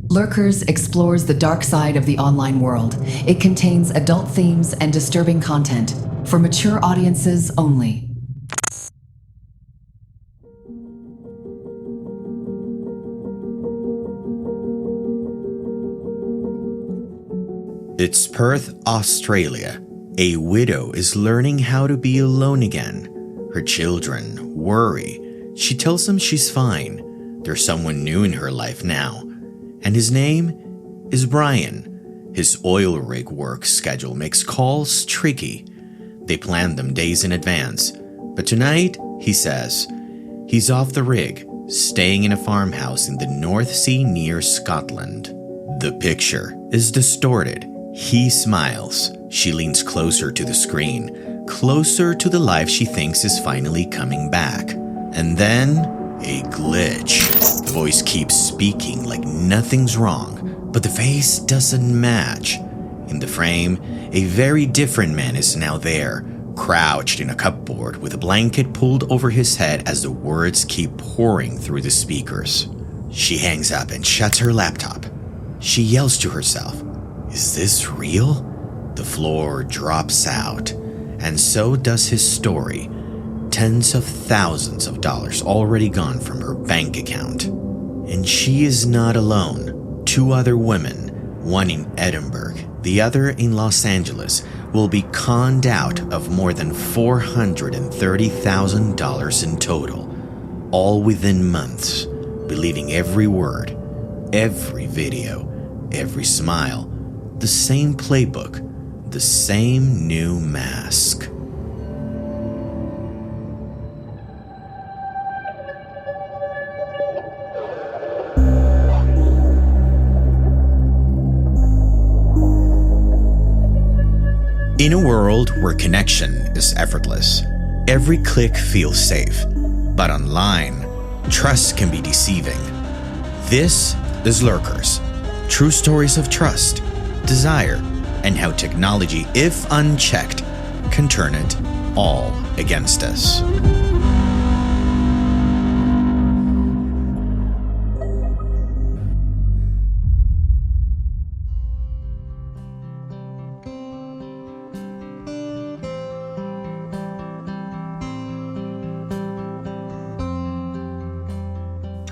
Lurkers explores the dark side of the online world. It contains adult themes and disturbing content for mature audiences only. It's Perth, Australia. A widow is learning how to be alone again. Her children worry. She tells them she's fine. There's someone new in her life now. And his name is Brian. His oil rig work schedule makes calls tricky. They plan them days in advance. But tonight, he says, he's off the rig, staying in a farmhouse in the North Sea near Scotland. The picture is distorted. He smiles. She leans closer to the screen, closer to the life she thinks is finally coming back. And then, a glitch. The voice keeps speaking like nothing's wrong, but the face doesn't match. In the frame, a very different man is now there, crouched in a cupboard with a blanket pulled over his head as the words keep pouring through the speakers. She hangs up and shuts her laptop. She yells to herself, "Is this real?" The floor drops out, and so does his story. Tens of thousands of dollars already gone from her bank account. And she is not alone. Two other women, one in Edinburgh, the other in Los Angeles, will be conned out of more than $430,000 in total, all within months, believing every word, every video, every smile, the same playbook, the same new mask. In a world where connection is effortless, every click feels safe. But online, trust can be deceiving. This is Lurkers, true stories of trust, desire, and how technology, if unchecked, can turn it all against us.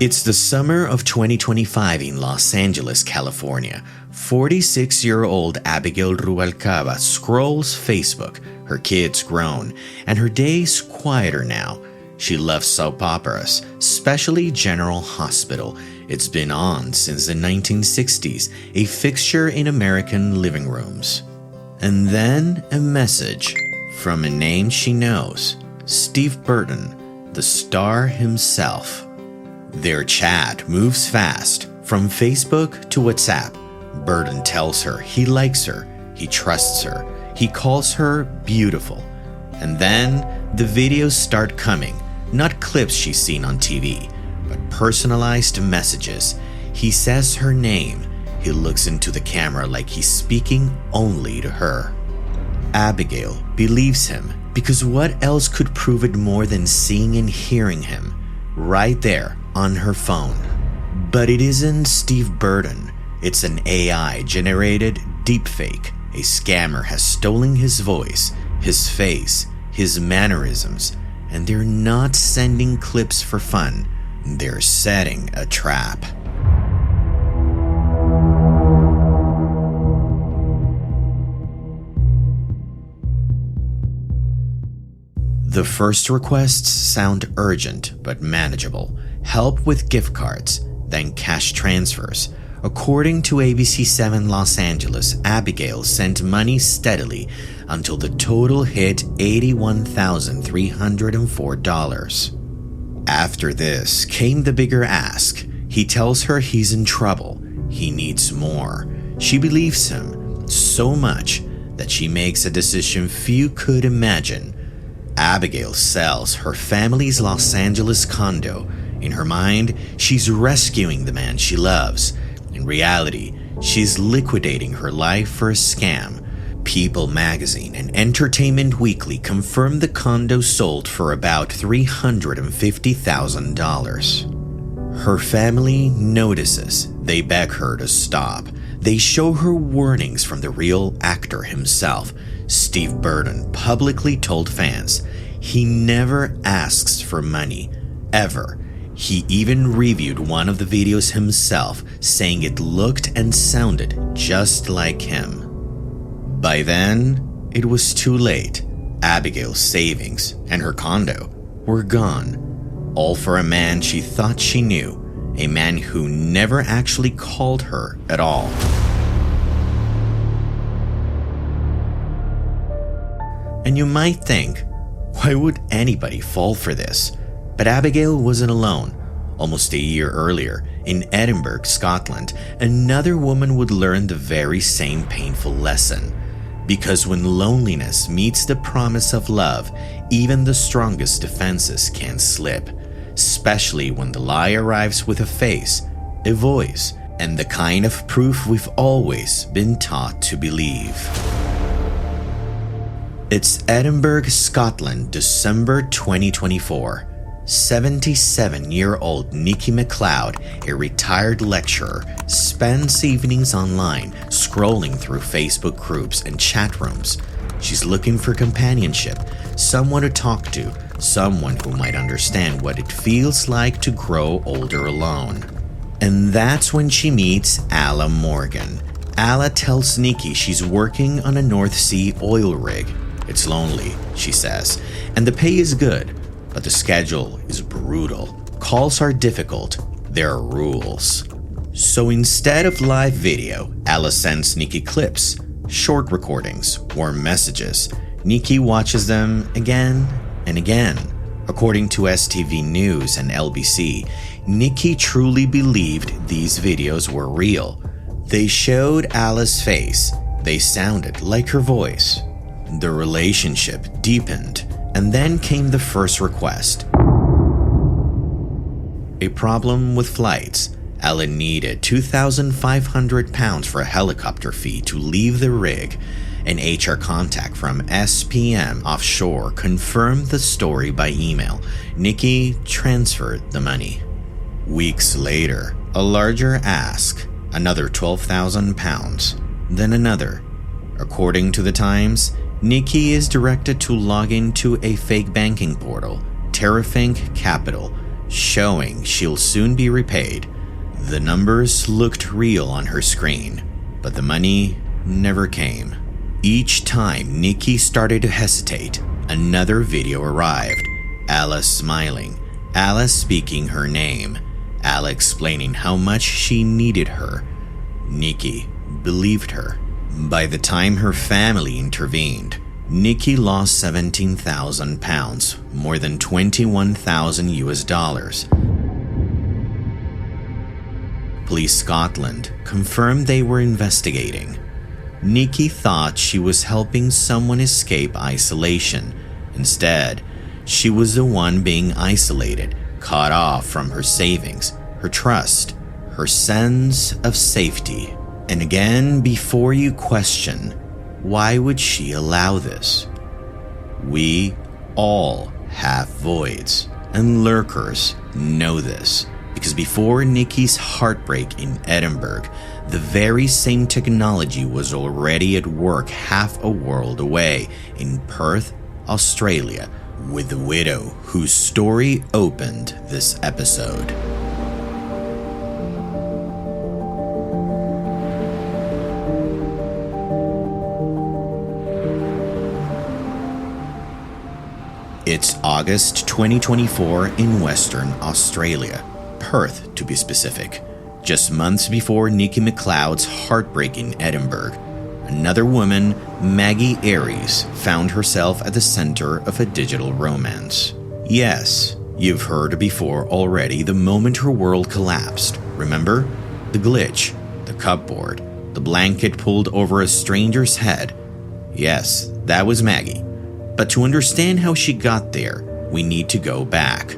It's the summer of 2025 in Los Angeles, California. 46-year-old Abigail Rubalcaba scrolls Facebook. Her kid's grown, and her day's quieter now. She loves soap operas, especially General Hospital. It's been on since the 1960s, a fixture in American living rooms. And then a message from a name she knows, Steve Burton, the star himself. Their chat moves fast, from Facebook to WhatsApp. Burton tells her he likes her, he trusts her, he calls her beautiful. And then the videos start coming, not clips she's seen on TV, but personalized messages. He says her name, he looks into the camera like he's speaking only to her. Abigail believes him, because what else could prove it more than seeing and hearing him? Right there on her phone. But it isn't Steve Burton. It's an AI-generated deepfake. A scammer has stolen his voice, his face, his mannerisms, and they're not sending clips for fun. They're setting a trap. The first requests sound urgent but manageable. Help with gift cards, then cash transfers. According to ABC7 Los Angeles, Abigail sent money steadily until the total hit $81,304. After this came the bigger ask. He tells her he's in trouble. He needs more. She believes him so much that she makes a decision few could imagine. Abigail sells her family's Los Angeles condo. In her mind, she's rescuing the man she loves. In reality, she's liquidating her life for a scam. People magazine and Entertainment Weekly confirmed the condo sold for about $350,000. Her family notices They beg her to stop. They show her warnings from the real actor himself. Steve Burton publicly told fans he never asks for money, ever. He even reviewed one of the videos himself, saying it looked and sounded just like him. By then, it was too late. Abigail's savings and her condo were gone, all for a man she thought she knew, a man who never actually called her at all. And you might think, why would anybody fall for this? But Abigail wasn't alone. Almost a year earlier, in Edinburgh, Scotland, another woman would learn the very same painful lesson. Because when loneliness meets the promise of love, even the strongest defenses can slip, especially when the lie arrives with a face, a voice, and the kind of proof we've always been taught to believe. It's Edinburgh, Scotland, December 2024. 77-year-old Nikki McLeod, a retired lecturer, spends evenings online scrolling through Facebook groups and chat rooms. She's looking for companionship, someone to talk to, someone who might understand what it feels like to grow older alone. And that's when she meets Alla Morgan. Alla tells Nikki she's working on a North Sea oil rig. It's lonely, she says, and the pay is good, but the schedule is brutal. Calls are difficult. There are rules. So instead of live video, Alla sends Nikki clips, short recordings, or messages. Nikki watches them again and again. According to STV News and LBC, Nikki truly believed these videos were real. They showed Alla's face. They sounded like her voice. The relationship deepened, and then came the first request. A problem with flights. Alla needed £2,500 for a helicopter fee to leave the rig. An HR contact from SPM Offshore confirmed the story by email. Nikki transferred the money. Weeks later, a larger ask, another £12,000, then another. According to the Times, Nikki is directed to log into a fake banking portal, TerraFink Capital, showing she'll soon be repaid. The numbers looked real on her screen, but the money never came. Each time Nikki started to hesitate, another video arrived. Alla smiling, Alla speaking her name, Alla explaining how much she needed her. Nikki believed her. By the time her family intervened, Nikki lost £17,000, more than $21,000. Police Scotland confirmed they were investigating. Nikki thought she was helping someone escape isolation. Instead, she was the one being isolated, cut off from her savings, her trust, her sense of safety. And again, before you question, why would she allow this? We all have voids, and lurkers know this, because before Nikki's heartbreak in Edinburgh, the very same technology was already at work half a world away in Perth, Australia, with the widow whose story opened this episode. It's August 2024 in Western Australia, Perth to be specific. Just months before Nikki McLeod's heartbreak in Edinburgh, another woman, Maggie Aries, found herself at the center of a digital romance. Yes, you've heard before already the moment her world collapsed. Remember? The glitch, the cupboard, the blanket pulled over a stranger's head. Yes, that was Maggie. But to understand how she got there, we need to go back.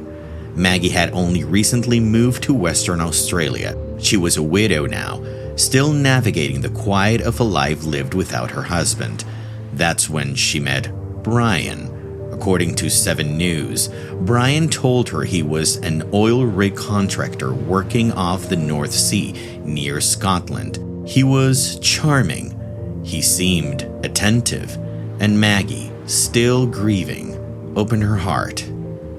Maggie had only recently moved to Western Australia. She was a widow now, still navigating the quiet of a life lived without her husband. That's when she met Brian. According to 7 News, Brian told her he was an oil rig contractor working off the North Sea near Scotland. He was charming. He seemed attentive. And Maggie, still grieving, opened her heart.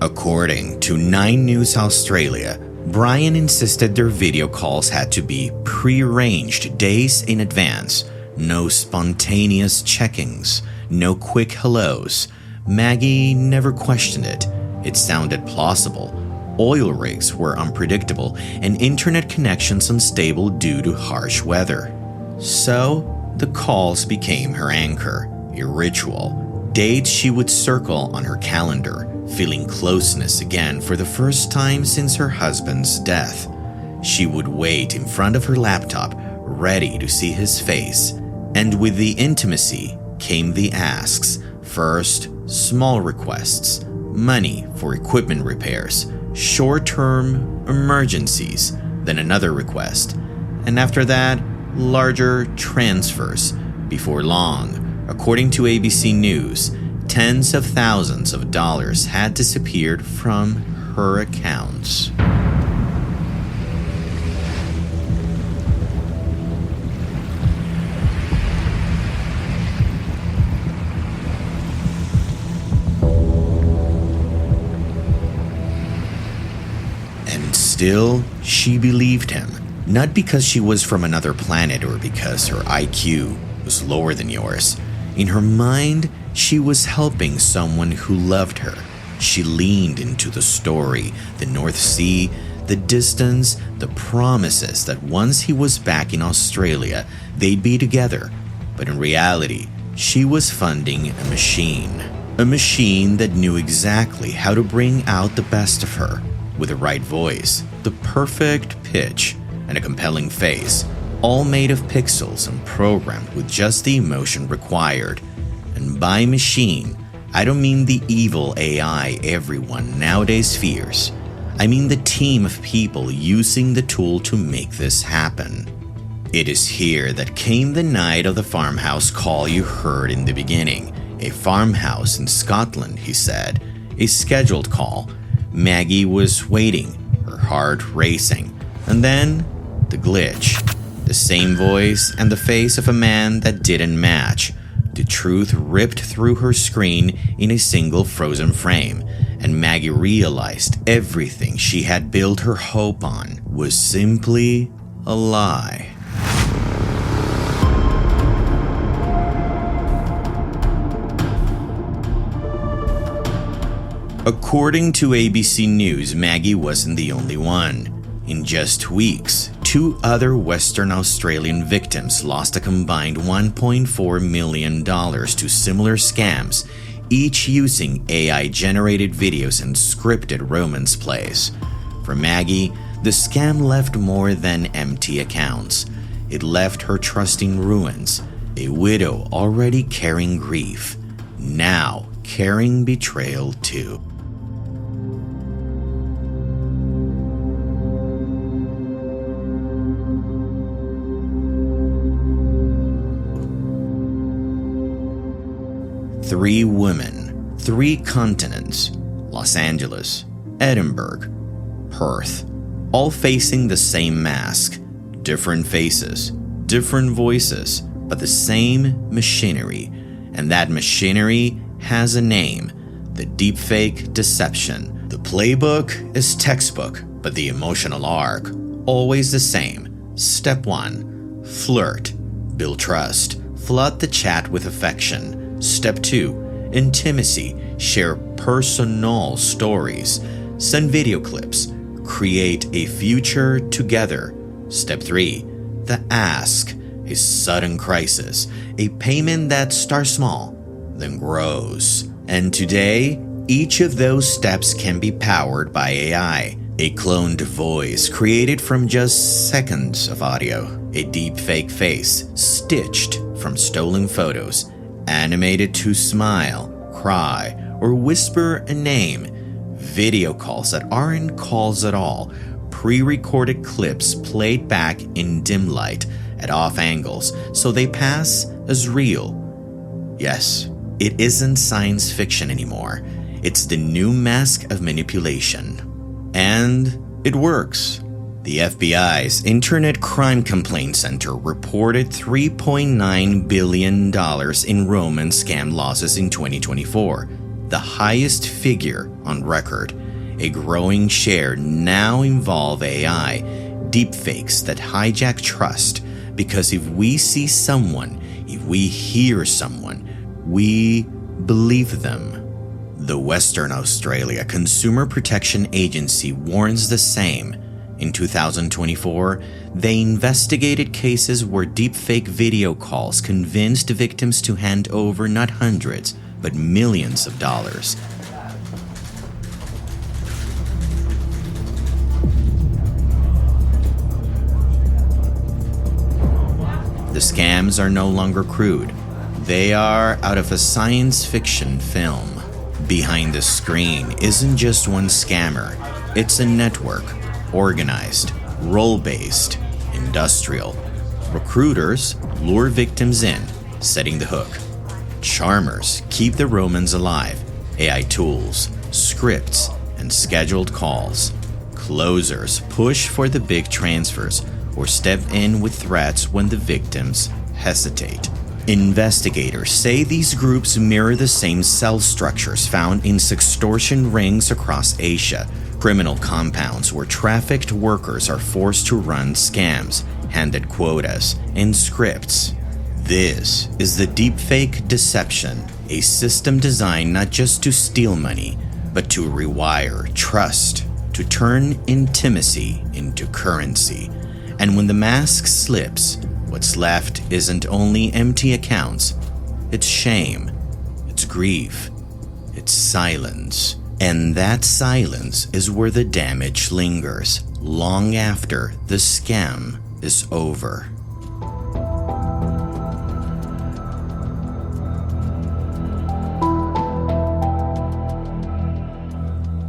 According to 9 News Australia, Brian insisted their video calls had to be pre-arranged days in advance. No spontaneous check-ins, no quick hellos. Maggie never questioned it. It sounded plausible. Oil rigs were unpredictable and internet connections unstable due to harsh weather. So, the calls became her anchor, a ritual. Dates she would circle on her calendar, feeling closeness again for the first time since her husband's death. She would wait in front of her laptop, ready to see his face. And with the intimacy came the asks. First, small requests, money for equipment repairs, short-term emergencies, then another request, and after that, larger transfers. Before long, according to ABC News, tens of thousands of dollars had disappeared from her accounts. Still, she believed him, not because she was from another planet or because her IQ was lower than yours. In her mind, she was helping someone who loved her. She leaned into the story, the North Sea, the distance, the promises that once he was back in Australia, they'd be together. But in reality, she was funding a machine that knew exactly how to bring out the best of her. With the right voice, the perfect pitch, and a compelling face, all made of pixels and programmed with just the emotion required. And by machine, I don't mean the evil AI everyone nowadays fears. I mean the team of people using the tool to make this happen. It is here that came the night of the farmhouse call you heard in the beginning. A farmhouse in Scotland, he said. A scheduled call. Maggie was waiting, her heart racing. And then, the glitch. The same voice and the face of a man that didn't match. The truth ripped through her screen in a single frozen frame. And Maggie realized everything she had built her hope on was simply a lie. According to ABC News, Maggie wasn't the only one. In just weeks, 2 other Western Australian victims lost a combined $1.4 million to similar scams, each using AI-generated videos and scripted romance plays. For Maggie, the scam left more than empty accounts. It left her trusting ruins, a widow already carrying grief, now carrying betrayal too. Three women, 3 continents, Los Angeles, Edinburgh, Perth, all facing the same mask, different faces, different voices, but the same machinery. And that machinery has a name, the deepfake deception. The playbook is textbook, but the emotional arc, always the same. Step 1, flirt, build trust, flood the chat with affection. Step 2, intimacy, share personal stories, send video clips, create a future together. Step 3, the ask, a sudden crisis, a payment that starts small, then grows. And today, each of those steps can be powered by AI. A cloned voice created from just seconds of audio, a deepfake face stitched from stolen photos, animated to smile, cry, or whisper a name, video calls that aren't calls at all, pre-recorded clips played back in dim light at off angles so they pass as real. Yes, It isn't science fiction anymore. It's the new mask of manipulation. And it works. The FBI's Internet Crime Complaint Center reported $3.9 billion in Roman scam losses in 2024, the highest figure on record. A growing share now involve AI, deepfakes that hijack trust, because if we see someone, if we hear someone, we believe them. The Western Australia Consumer Protection Agency warns the same. In 2024, they investigated cases where deepfake video calls convinced victims to hand over not hundreds, but millions of dollars. The scams are no longer crude. They are out of a science fiction film. Behind the screen isn't just one scammer. It's a network. Organized, role-based, industrial. Recruiters lure victims in, setting the hook. Charmers keep the Romans alive. AI tools, scripts, and scheduled calls. Closers push for the big transfers or step in with threats when the victims hesitate. Investigators say these groups mirror the same cell structures found in sextortion rings across Asia, criminal compounds where trafficked workers are forced to run scams, handed quotas, and scripts. This is the deepfake deception, a system designed not just to steal money, but to rewire trust, to turn intimacy into currency. And when the mask slips, what's left isn't only empty accounts, it's shame, it's grief, it's silence. And that silence is where the damage lingers, long after the scam is over.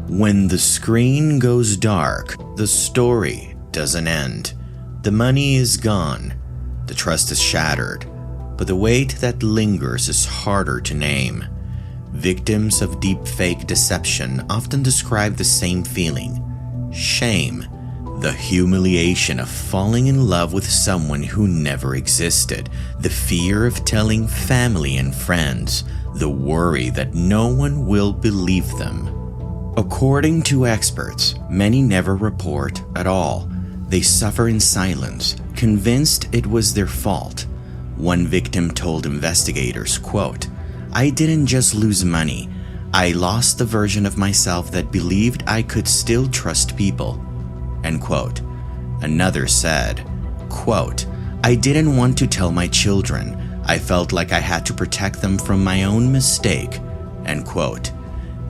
When the screen goes dark, the story doesn't end. The money is gone, the trust is shattered, but the weight that lingers is harder to name. Victims of deepfake deception often describe the same feeling: shame, the humiliation of falling in love with someone who never existed, the fear of telling family and friends, the worry that no one will believe them. According to experts, many never report at all. They suffer in silence, convinced it was their fault. One victim told investigators, quote, "I didn't just lose money. I lost the version of myself that believed I could still trust people." End quote. Another said, quote, "I didn't want to tell my children. I felt like I had to protect them from my own mistake." End quote.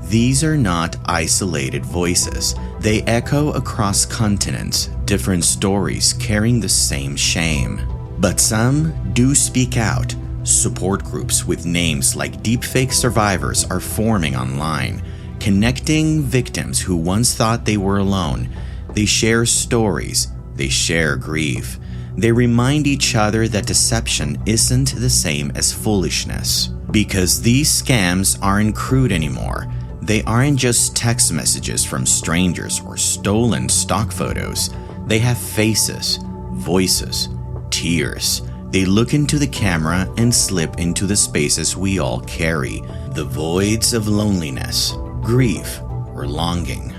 These are not isolated voices. They echo across continents, different stories carrying the same shame. But some do speak out. Support groups with names like Deepfake Survivors are forming online, connecting victims who once thought they were alone. They share stories, they share grief. They remind each other that deception isn't the same as foolishness. Because these scams aren't crude anymore. They aren't just text messages from strangers or stolen stock photos. They have faces, voices, tears. They look into the camera and slip into the spaces we all carry, the voids of loneliness, grief, or longing.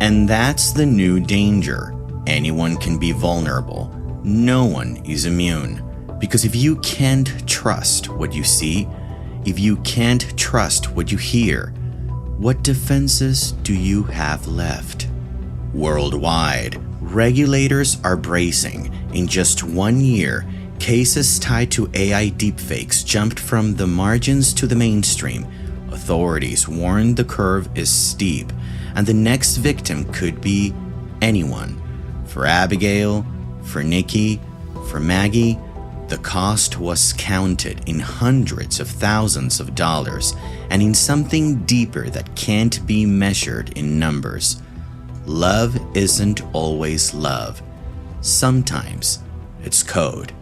And that's the new danger. Anyone can be vulnerable. No one is immune. Because if you can't trust what you see, if you can't trust what you hear, what defenses do you have left? Worldwide, regulators are bracing. In just 1 year, cases tied to AI deepfakes jumped from the margins to the mainstream. Authorities warn the curve is steep, and the next victim could be anyone. For Abigail, for Nikki, for Maggie, the cost was counted in hundreds of thousands of dollars and in something deeper that can't be measured in numbers. Love isn't always love. Sometimes it's code.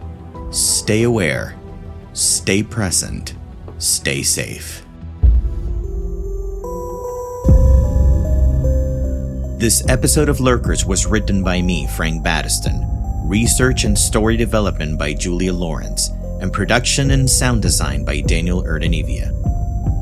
Stay aware, stay present, stay safe. This episode of Lurkers was written by me, Frank Battiston, research and story development by Julia Lawrence, and production and sound design by Daniel Erdenevia.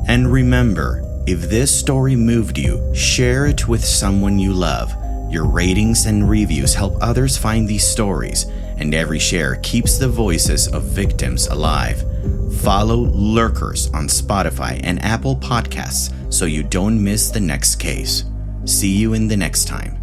And remember, if this story moved you, share it with someone you love. Your ratings and reviews help others find these stories, and every share keeps the voices of victims alive. Follow Lurkers on Spotify and Apple Podcasts so you don't miss the next case. See you in the next time.